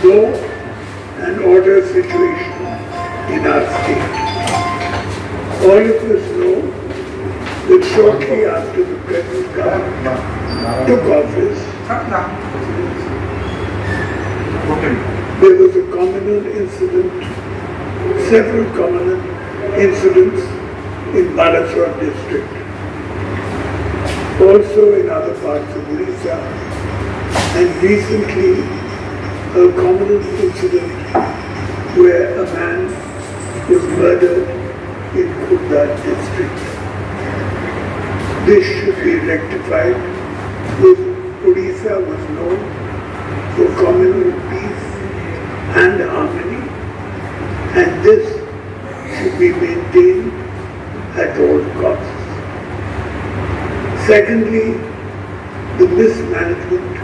law and order situation in our state. All of us know that shortly after the present government took office, there was a communal incident, several communal incidents in Balasore district, also in other parts of Odisha, and recently a communal incident where a man was murdered in Khurda district. This should be rectified, because Odisha was known for communal peace and harmony, and this should be maintained at all costs. Secondly, the mismanagement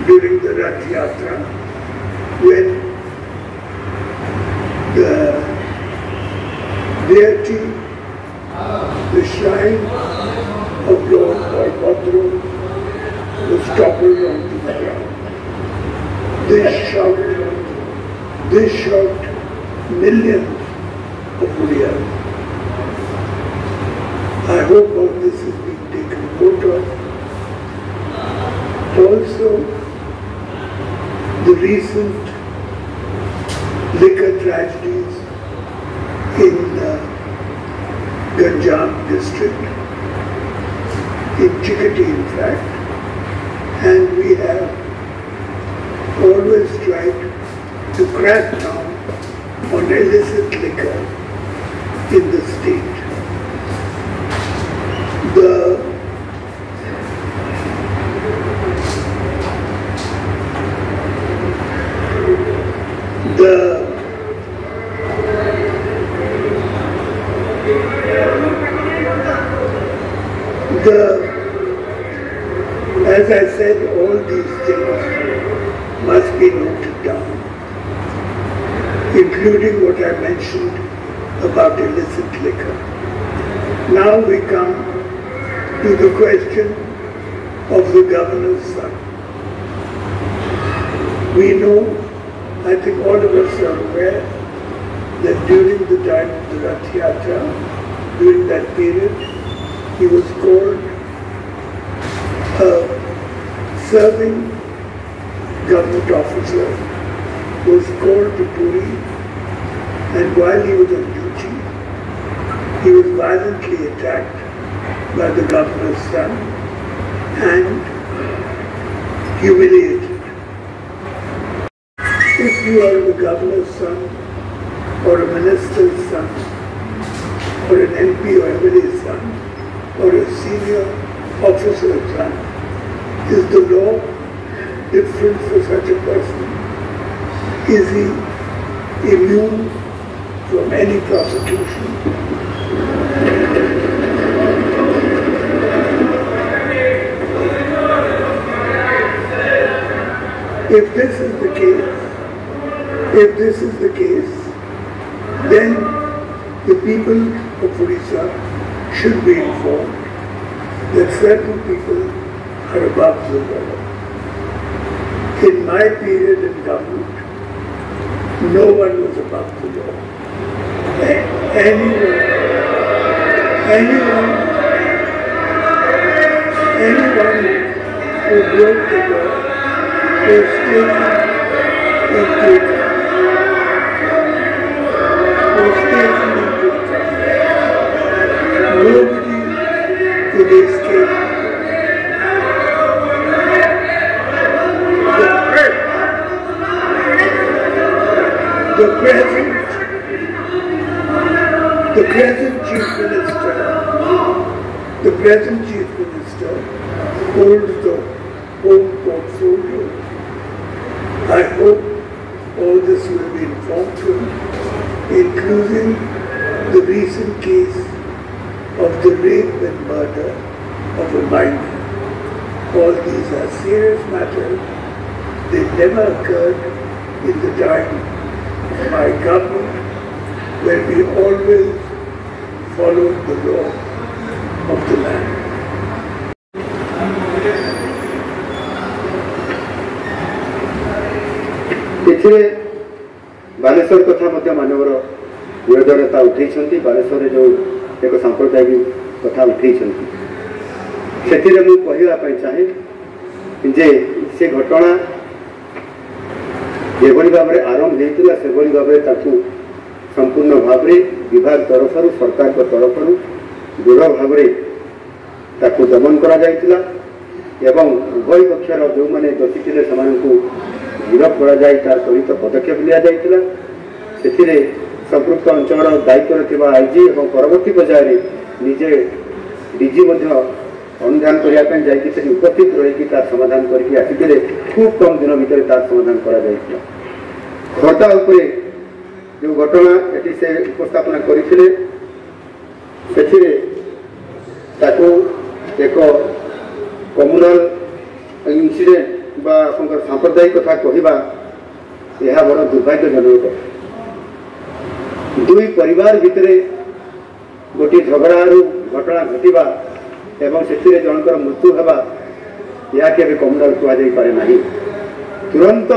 during the Rath Yatra, when the deity, the shrine of Lord Balbhadra was toppled onto the ground. This shocked millions of Odiyas. I hope all this is being taken note of. Also, the recent liquor tragedies in Ganjam district, in Chikati in fact, and we have always tried to crack down on illicit liquor in the state. The as I said, all these things must be noted down, including what I mentioned about illicit liquor. Now we come to the question of the governor's son. We know, I think all of us are aware, that during the time of the Rath Yatra, during that period, he was called a serving government officer, was called to Puri, and while he was on duty, he was violently attacked by the governor's son and humiliated. If you are the governor's son, or a minister's son, or an MP or MLA's son, or a senior officer's son, is the law different for such a person? Is he immune from any prosecution? If this is the case, then the people of Odisha should be informed that certain people are above the law. In my period in government, no one was above the law. Anyone who broke the law was taken into Nobody could escape. The present chief minister holds the whole portfolio. I hope all this will be informed to him, including the recent case of the rape and murder of a minor. All these are serious matters. They never occurred in the time of my government, where we always followed the law of the land. It's एथिरे बालेश्वर कथा मध्य मानवर विरोधता उठे बालेश्वर जो एक सांप्रदायिक कथा उठे से कहवाई चाहे जे से घटना जेभली भाव में आरंभ होता से भाव संपूर्ण भाव में विभाग तरफ सरकार तरफ दृढ़ भाव में दमन करा जायतिला एवं उभय पक्षर जो मैंने दोषी थे से गिरफ कर त्वरित पदक्षेप लिया से संपृक्त अंचल दायित्व आईजी और परवर्ती पर्यायर निजे डीजी अनुधान करने उपस्थित रही समाधान करके आसिले खूब कम दिन भितर तार समाधान कर खर्ता जो घटना ये से उपस्थापना करते एक कम्युनाल इनसीडेंट बा सांप्रदायिक कथा कहवा यह बड़ दुर्भाग्यजनक दुई परिवार भितर गोटे झगड़ारू घटना घटवा एवं से जनकर मृत्यु होगा यह केवे कम्युनाल कहुई ना तुरंत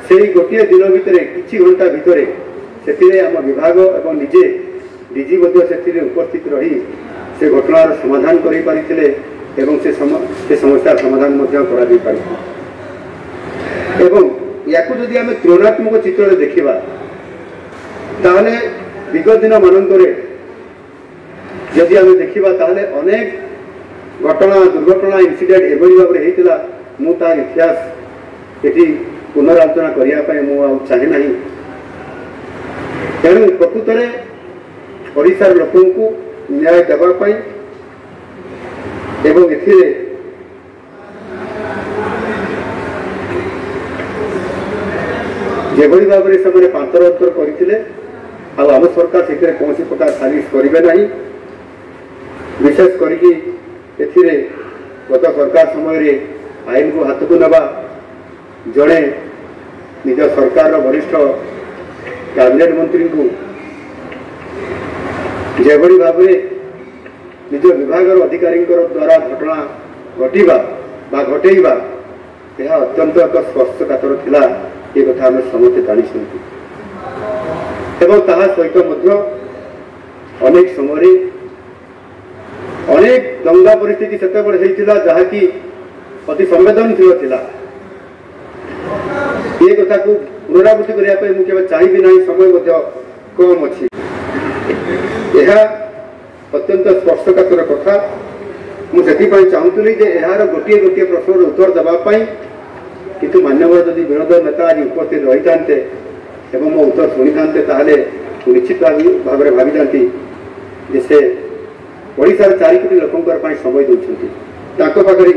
से गोटे दिन भितर किछि घंटा भितर से आम विभाग एवं निजे डीजी उपस्थित रही से घटनार समाधान कर पारिथिले एवं से समस्या समाधान एवं या आम तुलनात्मक चित्र देखा ताहले विगत दिन मानकर जदि आम देखा ताहले अनेक घटना दुर्घटना इनसीडेंट एभली भाव में होता मुझे इतिहास ये पुनरालोचना करने मुझे चाहे ना तेणु प्रकृत में ओडिशार लोकों को न्याय देवाई एवं एथिरे जेभली भाव में से पांतर उत्तर करते आम सरकार से कौन प्रकार साजिश करेंगे ना विशेष करके गत सरकार समय आईन को हाथ को नवा जड़े निज सरकार वरिष्ठ कैबिनेट मंत्री को जेभली भाव में निज विभाग अधिकारी द्वारा घटना घटवा घटेवा यह अत्यंत एक स्पर्शकातर थिला ये कथा आम समस्ते जानी एवं ता सहित अनेक समय अनेक दंगा परिस्थिति से जहाँकि अति संवेदनशील थिला ये कथा को पुनरावृत्ति करने मुझे चाहिए ना समय कम अच्छी यह अत्यंत स्पर्शकातर कथा मुझे चाहूली यार गोटे गोटे प्रश्न उत्तर देवाई किंतु मान्यवर जदि विरोध नेता आज उपस्थित रही था मो उत्तर शुणी था निश्चित भाव में भावी था से ओडिशार 4 कोटी लोकंर समय दूसरी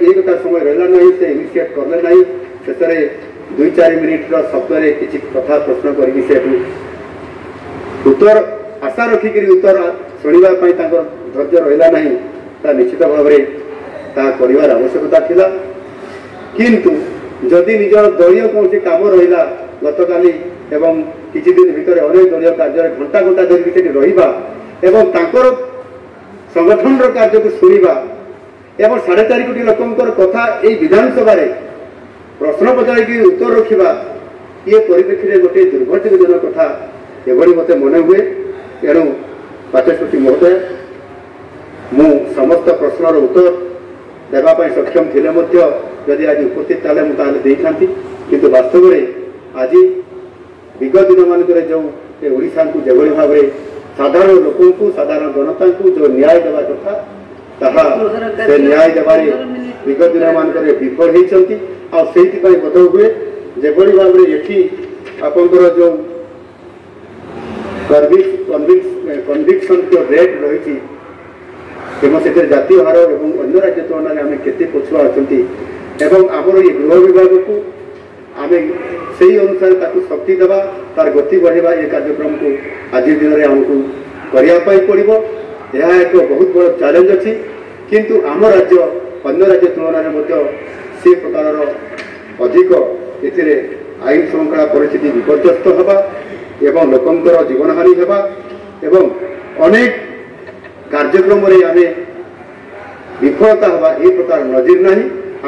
ये कथा समय रहा ना से इनिशिएट करले ना शेष 2-4 मिनिट्र शब्द किसी कथा प्रश्न कर उत्तर आशा रखिक उत्तर शुणापी धैर्य रहा ना निश्चित भाव में आवश्यकता थिला किंतु जदि निज दलीय कौन काम रहा गतकाली एवं किसी दिन भितर अनेक दलीय कार्य घंटा घंटा धरिकी रहा एवं तांकर संगठन कार्य को शुणा एवं 4.5 कोटी लोकंर कथा ये विधानसभा प्रश्न पचारि उत्तर रखा ये परिप्रेक्षी गोटे दुर्भाग्यजनक कथा एभली मत मन हुए तेणु बाचस्पति महोदय मु समस्त प्रश्नर उत्तर देवाई सक्षम थिले जदि आज उपस्थित मुझे था किंतु वास्तव में आज विगत दिन मानक जो ओडिशा को जो भाव में साधारण लोकों को साधारण जनता को जो न्याय देवा कथा ताहा से न्याय देवारे विगत दिन मानक विफल होती आईपाई बोध हुए जो भाव में ये आपंकर जो कन्विक्शन जो रेट रही से जातीय हार और अन्य राज्य तुलन में आम के पछुआ अच्छा आमर ये गृह विभाग को आम से अनुसार शक्ति देवा तार गति बढ़ेवा ये कार्यक्रम को आज दिन में आमको करने पड़ो यह एक बहुत बड़ चैलेंज अच्छी किंतु आम राज्य अन्य राज्य तुलन में से प्रकार अधिक ये आईन श्रृंखला परिस्थिति विपर्यस्त होगा एवं लोकंर जीवन हानि होगा एवं अनेक कार्यक्रम आम विफलता होगा ये प्रकार नजीर ना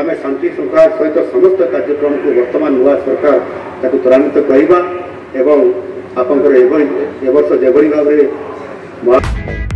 आम शांति श्रृंखला सहित समस्त कार्यक्रम को वर्तमान नुआ सरकार ताकू त्वरान्वित करवा एवं आपंकर ए वर्ष जेभली भाव